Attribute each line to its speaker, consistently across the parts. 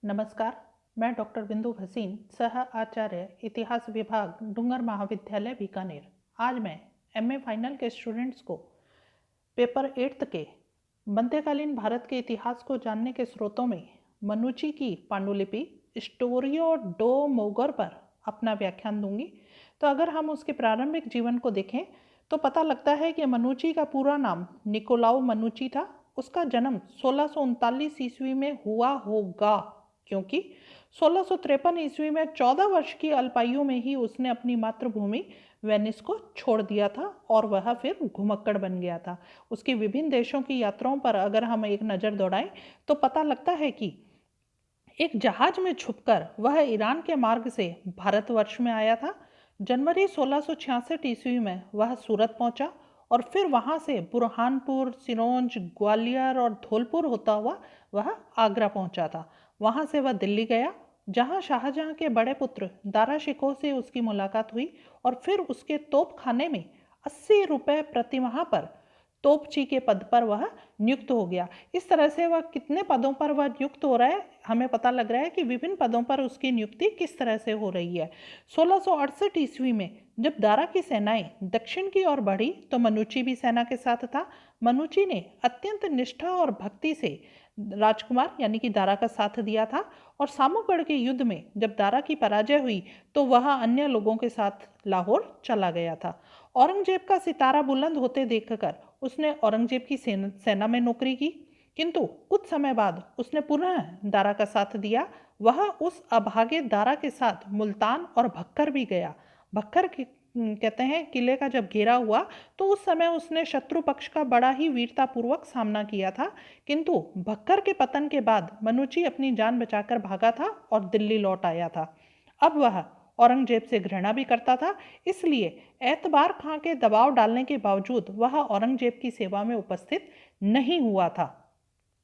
Speaker 1: नमस्कार। मैं डॉक्टर बिंदु भसीन, सह आचार्य इतिहास विभाग, डूंगर महाविद्यालय बीकानेर। आज मैं एमए फाइनल के स्टूडेंट्स को पेपर 8 के मध्यकालीन भारत के इतिहास को जानने के स्रोतों में मनुची की पांडुलिपि स्टोरियो डो मोगर पर अपना व्याख्यान दूंगी। तो अगर हम उसके प्रारंभिक जीवन को देखें तो पता लगता है कि मनुची का पूरा नाम निकोलाउ मनुची था। उसका जन्म 1639 ईस्वी में हुआ होगा, क्योंकि 1653 ईस्वी में 14 वर्ष की अल्पायु में ही उसने अपनी मातृभूमि वेनिस को छोड़ दिया था और वह फिर घुमक्कड़ बन गया था। उसकी विभिन्न देशों की यात्राओं पर अगर हम एक नज़र दौड़ाएं तो पता लगता है कि एक जहाज में छुपकर वह ईरान के मार्ग से भारतवर्ष में आया था। जनवरी 1666 ईस्वी में वह सूरत पहुंचा और फिर वहां से बुरहानपुर, सिरोंज, ग्वालियर और धौलपुर होता हुआ वह आगरा पहुंचा था। वहां से वह दिल्ली गया, जहां शाहजहां के बड़े पुत्र दारा शिकोह से उसकी मुलाकात हुई और फिर उसके तोप खाने में 80 रुपये प्रतिमाह पर तोपची के पद पर वह नियुक्त हो गया। इस तरह से वह कितने पदों पर वह नियुक्त हो रहा है, हमें पता लग रहा है कि विभिन्न पदों पर उसकी नियुक्ति किस तरह से हो रही है। 1668 ईस्वी में जब दारा की सेनाएं दक्षिण की ओर बढ़ी तो मनुची भी सेना के साथ था। मनुची ने अत्यंत निष्ठा और भक्ति से राजकुमार यानी कि दारा का साथ दिया था और सामूगढ़ के युद्ध में जब दारा की पराजय हुई तो वह अन्य लोगों के साथ लाहौर चला गया था। औरंगजेब का सितारा बुलंद होते देखकर उसने औरंगजेब की सेना में नौकरी की, किंतु कुछ समय बाद उसने पुनः दारा का साथ दिया। वह उस अभागे दारा के साथ मुल्तान और भक्कर भी गया। भक्कर कहते हैं किले का जब घेरा हुआ तो उस समय उसने शत्रु पक्ष का बड़ा ही वीरतापूर्वक सामना किया था, किंतु भक्कर के पतन के बाद मनुची अपनी जान बचाकर भागा था और दिल्ली लौट आया था। अब वह औरंगजेब से घृणा भी करता था, इसलिए एतबार खां के दबाव डालने के बावजूद वह औरंगजेब की सेवा में उपस्थित नहीं हुआ था।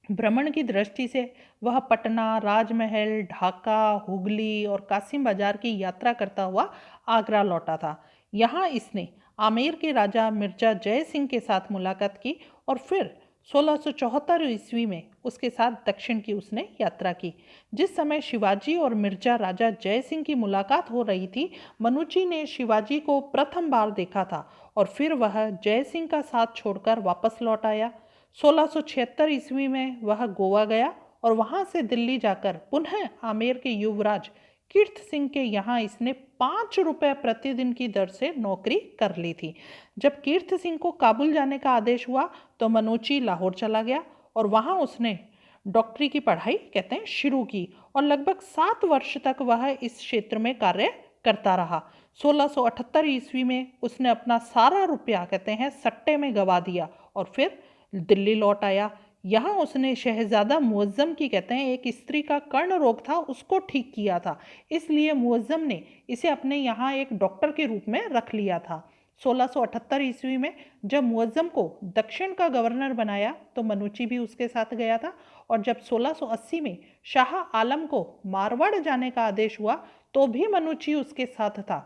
Speaker 1: भ्रमण की दृष्टि से वह पटना, राजमहल, ढाका, हुगली और कासिम बाजार की यात्रा करता हुआ आगरा लौटा था। यहाँ इसने आमेर के राजा मिर्जा जय सिंह के साथ मुलाकात की और फिर 1674 ईस्वी में उसके साथ दक्षिण की उसने यात्रा की। जिस समय शिवाजी और मिर्जा राजा जय सिंह की मुलाकात हो रही थी, मनुची ने शिवाजी को प्रथम बार देखा था और फिर वह जय सिंह का साथ छोड़कर वापस लौट आया। 1676 ईस्वी में वह गोवा गया और वहां से दिल्ली जाकर पुनः आमेर के युवराज कीर्त सिंह के यहाँ इसने 5 रुपये प्रतिदिन की दर से नौकरी कर ली थी। जब कीर्त सिंह को काबुल जाने का आदेश हुआ तो मनोची लाहौर चला गया और वहां उसने डॉक्टरी की पढ़ाई कहते हैं शुरू की और लगभग 7 वर्ष तक वह इस क्षेत्र में कार्य करता रहा। 1678 ईस्वी में उसने अपना सारा रुपया कहते हैं सट्टे में गवा दिया और फिर दिल्ली लौट आया। यहाँ उसने शहजादा मुअज्जम की कहते हैं एक स्त्री का कर्ण रोग था उसको ठीक किया था, इसलिए मुअज्जम ने इसे अपने यहाँ एक डॉक्टर के रूप में रख लिया था। 1678 ईस्वी में जब मुअज्जम को दक्षिण का गवर्नर बनाया तो मनुची भी उसके साथ गया था और जब 1680 में शाह आलम को मारवाड़ जाने का आदेश हुआ तो भी मनुची उसके साथ था।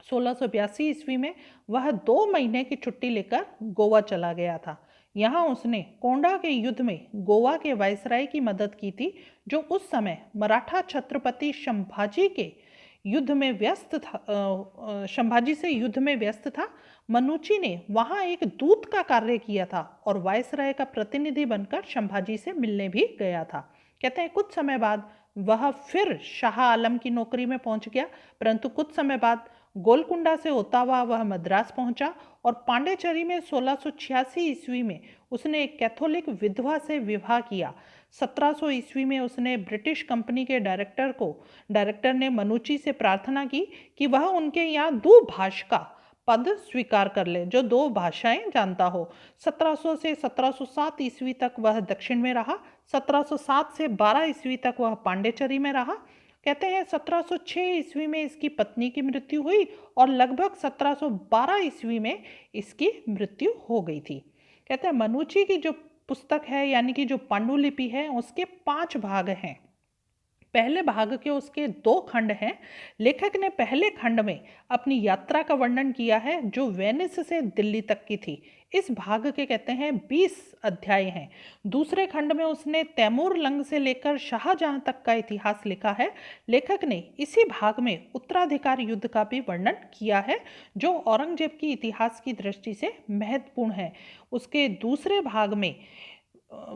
Speaker 1: 1682 ईस्वी में वह 2 महीने की छुट्टी लेकर गोवा चला गया था। यहाँ उसने कोंडा के युद्ध में गोवा के वायसराय की मदद की थी, जो उस समय मराठा छत्रपति संभाजी के युद्ध में व्यस्त था, संभाजी से युद्ध में व्यस्त था। मनुची ने वहां एक दूत का कार्य किया था और वायसराय का प्रतिनिधि बनकर संभाजी से मिलने भी गया था। कहते हैं कुछ समय बाद वह फिर शाह आलम की नौकरी में पहुंच गया, परंतु कुछ समय बाद गोलकुंडा से होता हुआ वह मद्रास पहुंचा और पांडेचेरी में 1686 ईस्वी में उसने एक कैथोलिक विधवा से विवाह किया। 1700 ईस्वी में उसने ब्रिटिश कंपनी के डायरेक्टर ने मनुची से प्रार्थना की कि वह उनके यहाँ दुभाषा का पद स्वीकार कर ले, जो 2 भाषाएं जानता हो। 1700 से 1707 ईस्वी तक वह दक्षिण में रहा। 1707 से 12 ईस्वी तक वह पांडेचेरी में रहा। कहते हैं 1706 ईस्वी में इसकी पत्नी की मृत्यु हुई और लगभग 1712 ईस्वी में इसकी मृत्यु हो गई थी। कहते हैं मनुची की जो पुस्तक है यानी कि जो पांडुलिपि है उसके 5 भाग हैं। पहले भाग के उसके 2 खंड हैं। लेखक ने पहले खंड में अपनी यात्रा का वर्णन किया है जो वेनिस से दिल्ली तक की थी। इस भाग के कहते हैं 20 अध्याय हैं। दूसरे खंड में उसने तैमूर लंग से लेकर शाहजहां तक का इतिहास लिखा है। लेखक ने इसी भाग में उत्तराधिकार युद्ध का भी वर्णन किया है जो औरंगजेब की इतिहास की दृष्टि से महत्वपूर्ण है। उसके दूसरे भाग में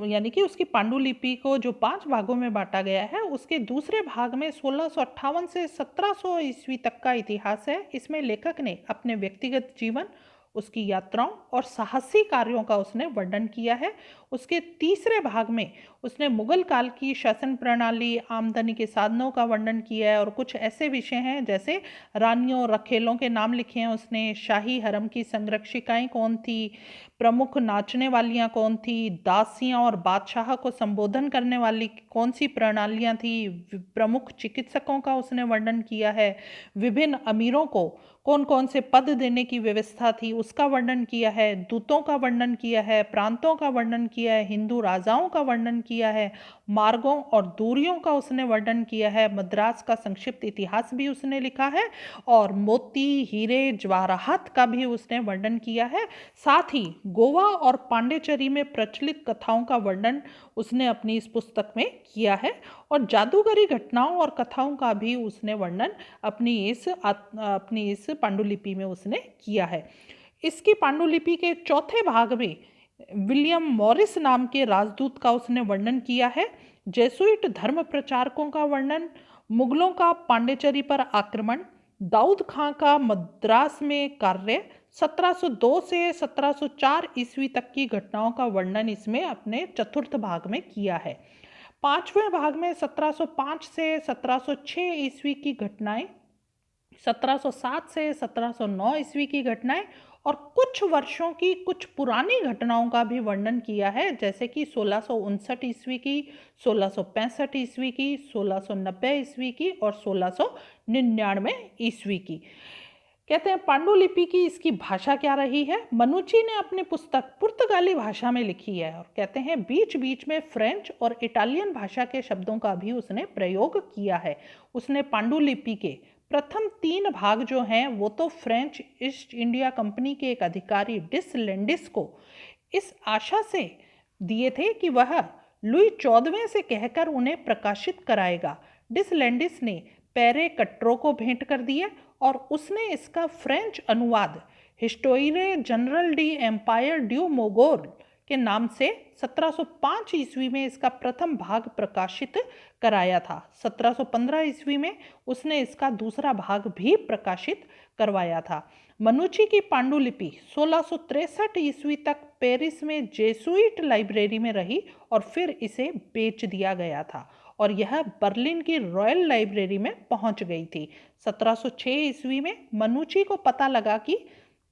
Speaker 1: यानी कि उसकी पांडुलिपि को जो 5 भागों में बांटा गया है, उसके दूसरे भाग में 1658 से 1700 ईस्वी तक का इतिहास है। इसमें लेखक ने अपने व्यक्तिगत जीवन, उसकी यात्राओं और साहसी कार्यों का उसने वर्णन किया है। उसके तीसरे भाग में उसने मुगल काल की शासन प्रणाली, आमदनी के साधनों का वर्णन किया है और कुछ ऐसे विषय हैं जैसे रानियों, रखेलों के नाम लिखे हैं उसने, शाही हरम की संरक्षिकाएं कौन थी, प्रमुख नाचने वालियां कौन थी, दासियां और बादशाह को संबोधन करने वाली कौन सी प्रणालियां थी, प्रमुख चिकित्सकों का उसने वर्णन किया है, विभिन्न अमीरों को कौन कौन से पद देने की व्यवस्था थी उसका वर्णन किया है, दूतों का वर्णन किया है, प्रांतों का वर्णन किया है, हिंदू राजाओं का वर्णन किया है, मार्गों और दूरियों का उसने वर्णन किया है, मद्रास का संक्षिप्त इतिहास भी उसने लिखा है और मोती, हीरे, जवाहरात का भी उसने वर्णन किया है। साथ ही गोवा और पांडिचेरी में प्रचलित कथाओं का वर्णन उसने अपनी इस पुस्तक में किया है और जादूगरी घटनाओं और कथाओं का भी उसने वर्णन अपनी इस पांडुलिपि में उसने किया है। इसकी पांडुलिपि के चौथे भाग में विलियम मॉरिस नाम के राजदूत का उसने वर्णन किया है, जेसुइट धर्म प्रचारकों का वर्णन, मुगलों का पांडिचेरी पर आक्रमण, दाऊद खां का मद्रास में कार्य, 1702 से 1704 ईस्वी तक की घटनाओं का वर्णन इसमें अपने चतुर्थ भाग में किया है। 5वें भाग में 1705 से 1706 ईस्वी की घटनाएं, 1707 से 1709 ईस्वी की घटनाएं और कुछ वर्षों की कुछ पुरानी घटनाओं का भी वर्णन किया है जैसे कि 1659 ईस्वी की, 1665 ईस्वी की, 1690 ईस्वी की और 1699 ईस्वी की। कहते हैं पांडुलिपि की इसकी भाषा क्या रही है। मनुची ने अपनी पुस्तक पुर्तगाली भाषा में लिखी है और कहते हैं बीच बीच में फ्रेंच और इटालियन भाषा के शब्दों का भी उसने प्रयोग किया है। उसने पांडुलिपि के प्रथम 3 भाग जो हैं वो तो फ्रेंच ईस्ट इंडिया कंपनी के एक अधिकारी डिस लैंडिस को इस आशा से दिए थे कि वह लुई 14वें से कहकर उन्हें प्रकाशित कराएगा। डिस लैंडिस ने पैरे कट्रो को भेंट कर दिए और उसने इसका फ्रेंच अनुवाद हिस्टोइरे जनरल डी एम्पायर ड्यू मोगोल के नाम से 1705 ईस्वी में इसका प्रथम भाग प्रकाशित कराया था। 1715 ईस्वी में उसने इसका दूसरा भाग भी प्रकाशित करवाया था। मनुची की पांडुलिपि 1663 ईस्वी तक पेरिस में जेसुइट लाइब्रेरी में रही और फिर इसे बेच दिया गया था और यह बर्लिन की रॉयल लाइब्रेरी में पहुंच गई थी। 1706 ईस्वी में मनुची को पता लगा कि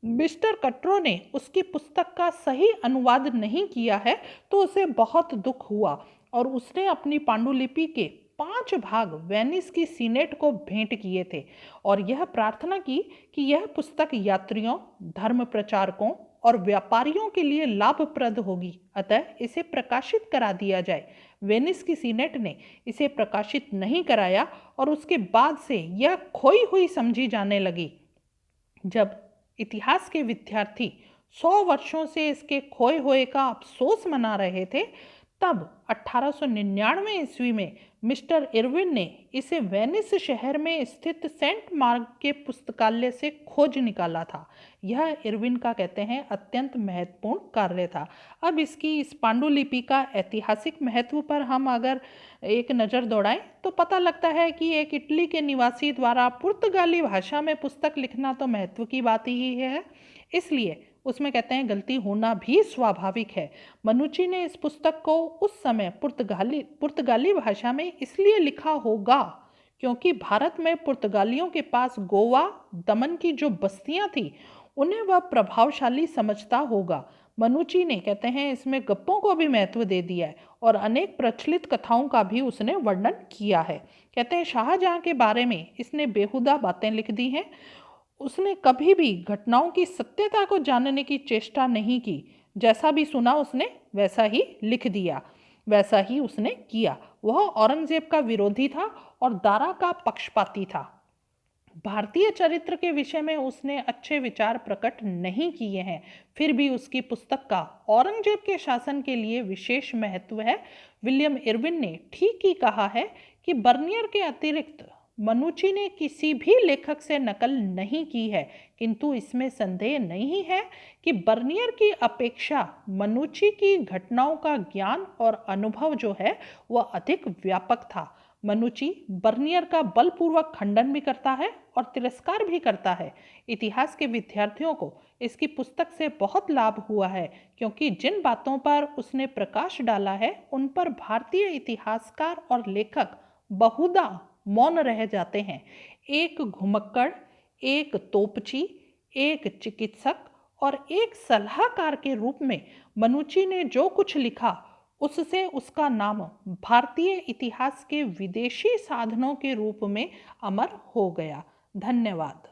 Speaker 1: मिस्टर कट्रो ने उसकी पुस्तक का सही अनुवाद नहीं किया है तो उसे बहुत दुख हुआ और उसने अपनी पांडुलिपि के 5 भाग वेनिस की सीनेट को भेंट किए थे और यह प्रार्थना की कि यह पुस्तक यात्रियों, धर्म प्रचारकों और व्यापारियों के लिए लाभप्रद होगी, अतः इसे प्रकाशित करा दिया जाए। वेनिस की सीनेट ने इसे प्रकाशित नहीं कराया और उसके बाद से यह खोई हुई समझी जाने लगी। जब इतिहास के विद्यार्थी 100 वर्षों से इसके खोए हुए का अफसोस मना रहे थे, तब 1899 ईस्वी में मिस्टर इरविन ने इसे वेनिस शहर में स्थित सेंट मार्क के पुस्तकालय से खोज निकाला था। यह इरविन का कहते हैं अत्यंत महत्वपूर्ण कार्य था। अब इसकी इस पांडुलिपि का ऐतिहासिक महत्व पर हम अगर एक नज़र दौड़ाएं तो पता लगता है कि एक इटली के निवासी द्वारा पुर्तगाली भाषा में पुस्तक लिखना तो महत्व की बात ही है, इसलिए उसमें कहते हैं गलती होना भी स्वाभाविक है। मनुची ने इस पुस्तक को उस समय पुर्तगाली भाषा में इसलिए लिखा होगा क्योंकि भारत में पुर्तगालियों के पास गोवा, दमन की जो बस्तियां थी उन्हें वह प्रभावशाली समझता होगा। मनुची ने कहते हैं इसमें गप्पों को भी महत्व दे दिया है और अनेक प्रचलित कथाओं का भी उसने वर्णन किया है। कहते हैं शाहजहां के बारे में इसने बेहुदा बातें लिख दी हैं। उसने कभी भी घटनाओं की सत्यता को जानने की चेष्टा नहीं की, जैसा भी सुना उसने वैसा ही लिख दिया। वैसा ही उसने किया। वह औरंगजेब का विरोधी था और दारा का पक्षपाती था। भारतीय चरित्र के विषय में उसने अच्छे विचार प्रकट नहीं किए हैं, फिर भी उसकी पुस्तक का औरंगजेब के शासन के लिए विशेष महत्व है। विलियम इरविन ने ठीक ही कहा है कि बर्नियर के अतिरिक्त मनुची ने किसी भी लेखक से नकल नहीं की है, किंतु इसमें संदेह नहीं है कि बर्नियर की अपेक्षा मनुची की घटनाओं का ज्ञान और अनुभव जो है वह अधिक व्यापक था। मनुची बर्नियर का बलपूर्वक खंडन भी करता है और तिरस्कार भी करता है। इतिहास के विद्यार्थियों को इसकी पुस्तक से बहुत लाभ हुआ है, क्योंकि जिन बातों पर उसने प्रकाश डाला है उन पर भारतीय इतिहासकार और लेखक बहुधा मौन रह जाते हैं। एक घुमक्कड़, एक तोपची, एक चिकित्सक और एक सलाहकार के रूप में मनुची ने जो कुछ लिखा, उससे उसका नाम भारतीय इतिहास के विदेशी साधनों के रूप में अमर हो गया। धन्यवाद।